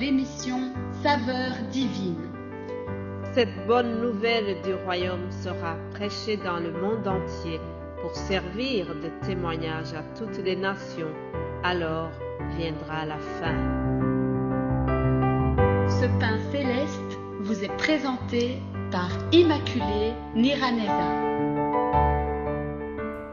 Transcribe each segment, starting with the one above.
l'émission Saveurs divines. Cette bonne nouvelle du royaume sera prêchée dans le monde entier pour servir de témoignage à toutes les nations. Alors viendra la fin. Ce pain céleste vous est présenté par Immaculée Niraneza.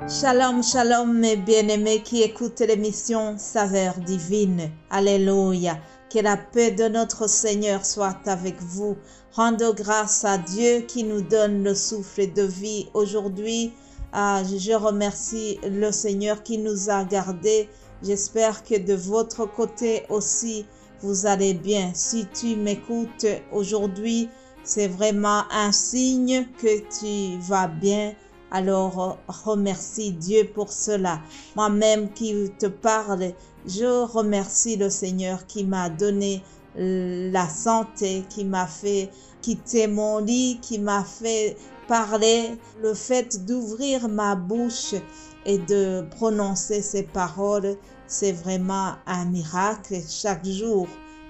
Shalom, shalom mes bien-aimés qui écoutent l'émission Saveurs divines. Alléluia. Que la paix de notre Seigneur soit avec vous. Rendons grâce à Dieu qui nous donne le souffle de vie aujourd'hui. Je remercie le Seigneur qui nous a gardés. J'espère que de votre côté aussi, vous allez bien. Si tu m'écoutes aujourd'hui, c'est vraiment un signe que tu vas bien. Alors, remercie Dieu pour cela. Moi-même qui te parle, je remercie le Seigneur qui m'a donné la santé, qui m'a fait quitter mon lit, qui m'a fait parler. Le fait d'ouvrir ma bouche et de prononcer ces paroles, c'est vraiment un miracle chaque jour.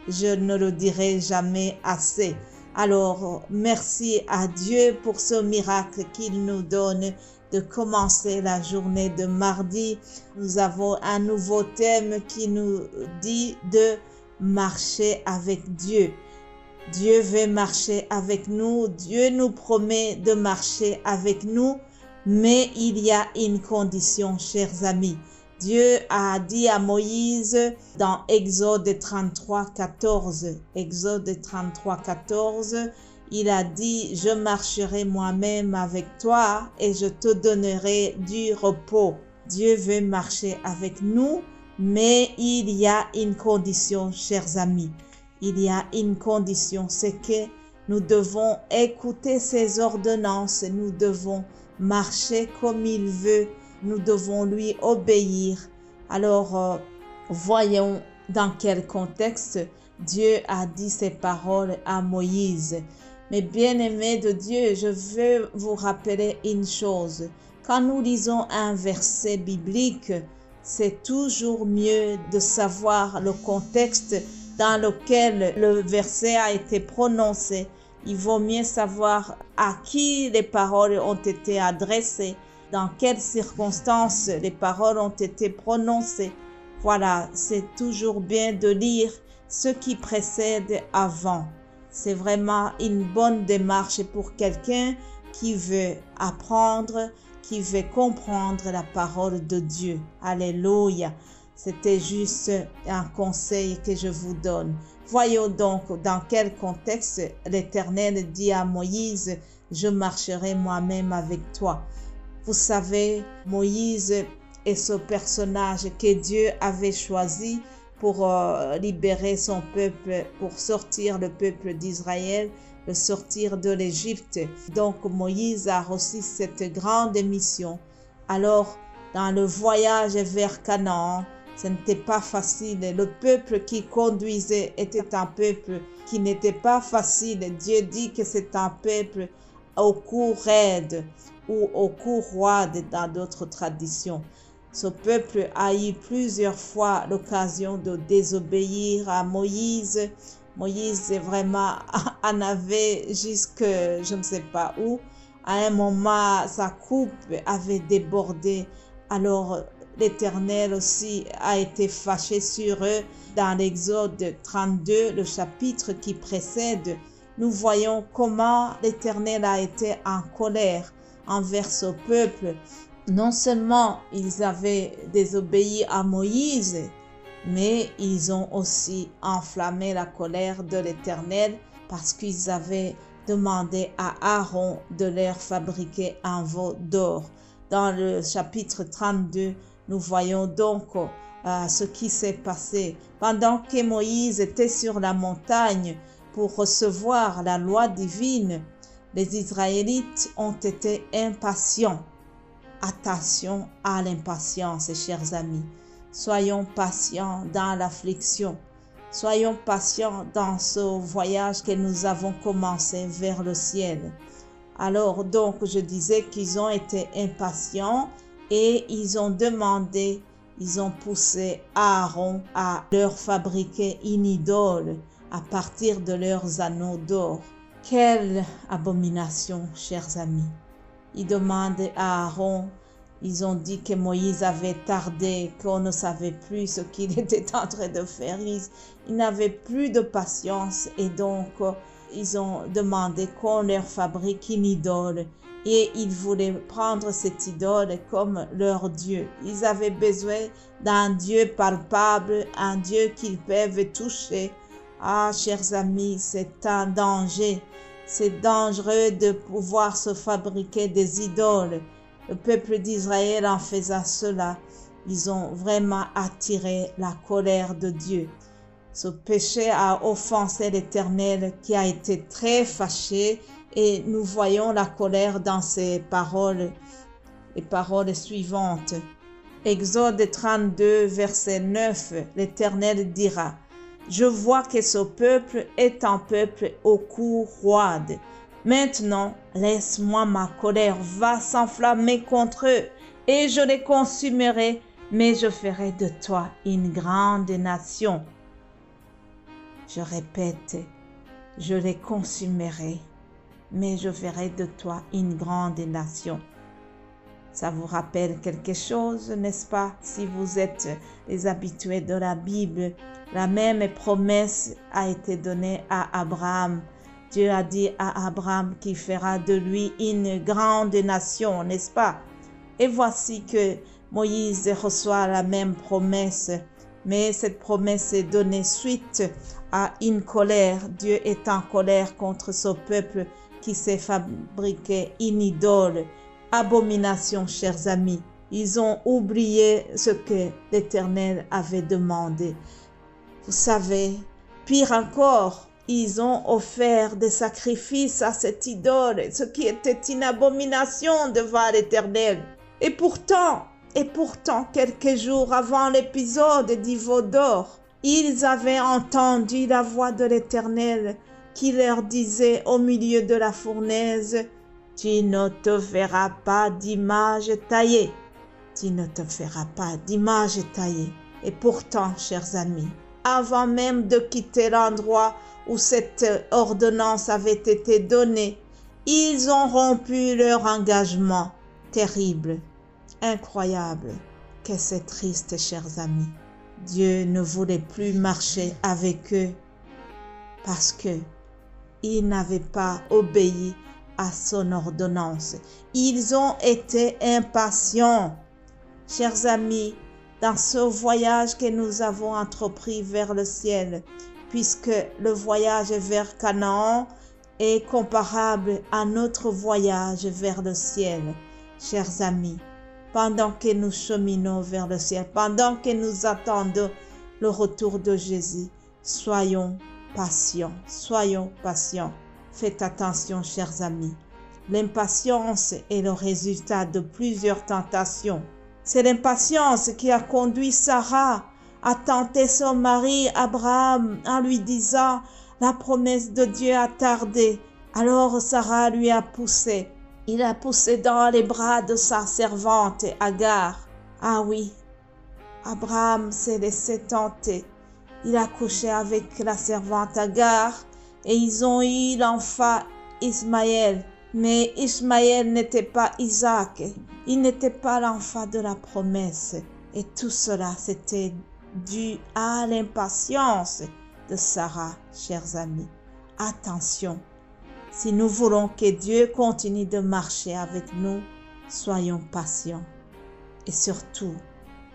Je ne le dirai jamais assez. Alors, merci à Dieu pour ce miracle qu'il nous donne de commencer la journée de mardi. Nous avons un nouveau thème qui nous dit de marcher avec Dieu. Dieu veut marcher avec nous. Dieu nous promet de marcher avec nous, mais il y a une condition, chers amis. Dieu a dit à Moïse dans Exode 33, 14, il a dit « Je marcherai moi-même avec toi et je te donnerai du repos ». Dieu veut marcher avec nous, mais il y a une condition, chers amis. Il y a une condition, c'est que nous devons écouter ses ordonnances, nous devons marcher comme il veut. Nous devons lui obéir. Alors, voyons dans quel contexte Dieu a dit ces paroles à Moïse. Mais bien-aimés de Dieu, je veux vous rappeler une chose. Quand nous lisons un verset biblique, c'est toujours mieux de savoir le contexte dans lequel le verset a été prononcé. Il vaut mieux savoir à qui les paroles ont été adressées, dans quelles circonstances les paroles ont été prononcées. Voilà, c'est toujours bien de lire ce qui précède avant. C'est vraiment une bonne démarche pour quelqu'un qui veut apprendre, qui veut comprendre la parole de Dieu. Alléluia. C'était juste un conseil que je vous donne. Voyons donc dans quel contexte l'Éternel dit à Moïse, « Je marcherai moi-même avec toi ». Vous savez, Moïse est ce personnage que Dieu avait choisi pour libérer son peuple, pour sortir le peuple d'Israël, le sortir de l'Égypte. Donc Moïse a reçu cette grande mission. Alors, dans le voyage vers Canaan, ce n'était pas facile. Le peuple qui conduisait était un peuple qui n'était pas facile. Dieu dit que c'est un peuple au cou raide ou au cou roide dans d'autres traditions. Ce peuple a eu plusieurs fois l'occasion de désobéir à Moïse. Moïse vraiment en avait jusque je ne sais pas où. À un moment, sa coupe avait débordé. Alors l'Éternel aussi a été fâché sur eux. Dans l'Exode 32, le chapitre qui précède, nous voyons comment l'Éternel a été en colère envers ce peuple. Non seulement ils avaient désobéi à Moïse, mais ils ont aussi enflammé la colère de l'Éternel parce qu'ils avaient demandé à Aaron de leur fabriquer un veau d'or. Dans le chapitre 32, nous voyons donc ce qui s'est passé. Pendant que Moïse était sur la montagne pour recevoir la loi divine, les Israélites ont été impatients. Attention à l'impatience, chers amis. Soyons patients dans l'affliction. Soyons patients dans ce voyage que nous avons commencé vers le ciel. Alors donc, je disais qu'ils ont été impatients et ils ont demandé, ils ont poussé Aaron à leur fabriquer une idole à partir de leurs anneaux d'or. Quelle abomination, chers amis! Ils demandent à Aaron, ils ont dit que Moïse avait tardé, qu'on ne savait plus ce qu'il était en train de faire. Ils n'avaient plus de patience et donc ils ont demandé qu'on leur fabrique une idole. Et ils voulaient prendre cette idole comme leur Dieu. Ils avaient besoin d'un Dieu palpable, un Dieu qu'ils peuvent toucher. Ah, chers amis, c'est un danger. C'est dangereux de pouvoir se fabriquer des idoles. Le peuple d'Israël en faisant cela, ils ont vraiment attiré la colère de Dieu. Ce péché a offensé l'Éternel qui a été très fâché et nous voyons la colère dans ces paroles, les paroles suivantes. Exode 32, verset 9, l'Éternel dira: Je vois que ce peuple est un peuple au cou roide. Maintenant, laisse-moi, ma colère va s'enflammer contre eux, et je les consumerai, mais je ferai de toi une grande nation. Je répète, je les consumerai, mais je ferai de toi une grande nation. Ça vous rappelle quelque chose, n'est-ce pas? Si vous êtes les habitués de la Bible, la même promesse a été donnée à Abraham. Dieu a dit à Abraham qu'il fera de lui une grande nation, n'est-ce pas? Et voici que Moïse reçoit la même promesse, mais cette promesse est donnée suite à une colère. Dieu est en colère contre ce peuple qui s'est fabriqué une idole. Abomination, chers amis. Ils ont oublié ce que l'Éternel avait demandé. Vous savez, pire encore, ils ont offert des sacrifices à cette idole, ce qui était une abomination devant l'Éternel. Et pourtant, quelques jours avant l'épisode du veau d'or, ils avaient entendu la voix de l'Éternel qui leur disait au milieu de la fournaise: Tu ne te feras pas d'image taillée. Tu ne te feras pas d'image taillée. Et pourtant, chers amis, avant même de quitter l'endroit où cette ordonnance avait été donnée, ils ont rompu leur engagement. Terrible, incroyable, que c'est triste, chers amis. Dieu ne voulait plus marcher avec eux parce que ils n'avaient pas obéi à son ordonnance. Ils ont été impatients. Chers amis, dans ce voyage que nous avons entrepris vers le ciel, puisque le voyage vers Canaan est comparable à notre voyage vers le ciel, chers amis, pendant que nous cheminons vers le ciel, pendant que nous attendons le retour de Jésus, soyons patients, soyons patients. Faites attention, chers amis. L'impatience est le résultat de plusieurs tentations. C'est l'impatience qui a conduit Sarah à tenter son mari Abraham en lui disant: la promesse de Dieu a tardé. Alors Sarah lui a poussé. Il a poussé dans les bras de sa servante Agar. Ah oui, Abraham s'est laissé tenter. Il a couché avec la servante Agar et ils ont eu l'enfant Ismaël. Mais Ismaël n'était pas Isaac. Il n'était pas l'enfant de la promesse. Et tout cela, c'était dû à l'impatience de Sarah, chers amis. Attention, si nous voulons que Dieu continue de marcher avec nous, soyons patients. Et surtout,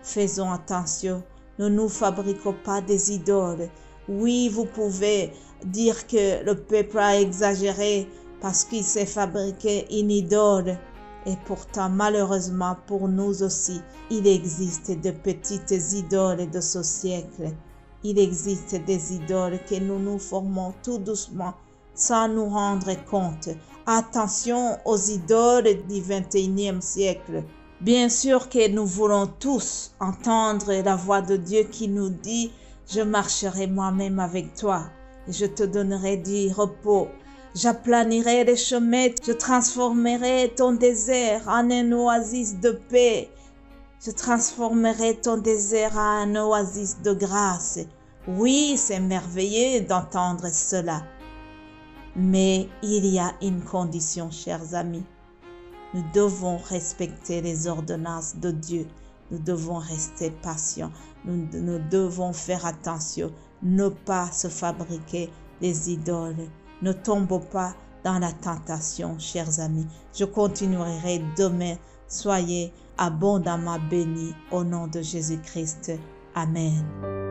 faisons attention, ne nous fabriquons pas des idoles. Oui, vous pouvez dire que le peuple a exagéré parce qu'il s'est fabriqué une idole. Et pourtant, malheureusement pour nous aussi, il existe de petites idoles de ce siècle. Il existe des idoles que nous nous formons tout doucement sans nous rendre compte. Attention aux idoles du 21e siècle. Bien sûr que nous voulons tous entendre la voix de Dieu qui nous dit: je marcherai moi-même avec toi et je te donnerai du repos. J'aplanirai les chemins, je transformerai ton désert en un oasis de paix. Je transformerai ton désert en un oasis de grâce. Oui, c'est merveilleux d'entendre cela. Mais il y a une condition, chers amis. Nous devons respecter les ordonnances de Dieu. Nous devons rester patients. Nous devons faire attention. Ne pas se fabriquer des idoles. Ne tombons pas dans la tentation, chers amis. Je continuerai demain. Soyez abondamment bénis au nom de Jésus-Christ. Amen.